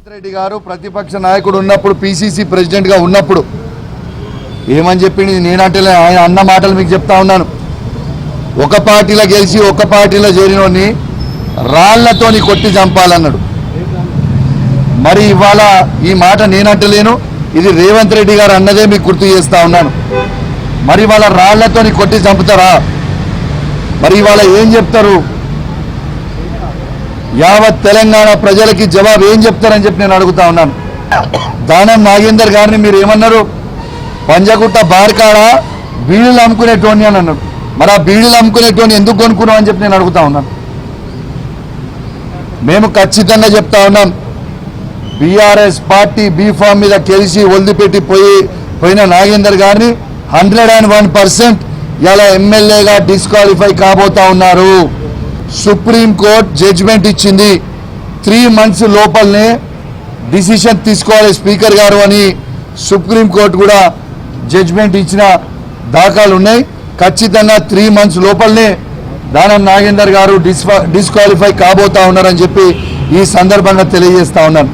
రేవంత్ రెడ్డి గారు ప్రతిపక్ష నాయకుడు ఉన్నప్పుడు పిసిసి ప్రెసిడెంట్ గా ఉన్నప్పుడు ఏమని చెప్పింది నేనంటే ఆయన అన్న మాటలు మీకు చెప్తా ఉన్నాను. ఒక పార్టీలో గెలిచి ఒక పార్టీలో చేరినోని రాళ్లతోని కొట్టి చంపాలన్నాడు. మరి ఇవాళ ఈ మాట నేనంటలేను, ఇది రేవంత్ రెడ్డి గారు అన్నదే మీకు గుర్తు చేస్తా ఉన్నాను. మరి ఇవాళ రాళ్లతోని కొట్టి చంపుతారా? మరి ఇవాళ ఏం చెప్తారు? యావత్ తెలంగాణ ప్రజలకి జవాబు ఏం చెప్తారని చెప్పి నేను అడుగుతా ఉన్నాను. దానం నాగేందర్ గారిని మీరు ఏమన్నారు? పంజగుట్ట బార్కాడ బీడీలు అమ్ముకునేటోని అని అన్నాడు. మరి ఆ బీడీలు అమ్ముకునేటోని ఎందుకు కొనుక్కున్నాం అని చెప్పి నేను అడుగుతా ఉన్నాను. మేము ఖచ్చితంగా చెప్తా ఉన్నాం, బీఆర్ఎస్ పార్టీ బీఫామ్ మీద గెలిచి వదిలిపెట్టి పోయిన నాగేందర్ గారిని 101% ఇలా ఎమ్మెల్యేగా డిస్క్వాలిఫై కాబోతా ఉన్నారు. సుప్రీంకోర్టు జడ్జిమెంట్ ఇచ్చింది, 3 months లోపలనే డిసిషన్ తీసుకోవాలి స్పీకర్ గారు అని సుప్రీంకోర్టు కూడా జడ్జిమెంట్ ఇచ్చిన దాఖలు ఉన్నాయి. ఖచ్చితంగా 3 months లోపలనే దానం నాగేందర్ గారు డిస్క్వాలిఫై కాబోతా ఉన్నారని చెప్పి ఈ సందర్భంగా తెలియజేస్తా ఉన్నాను.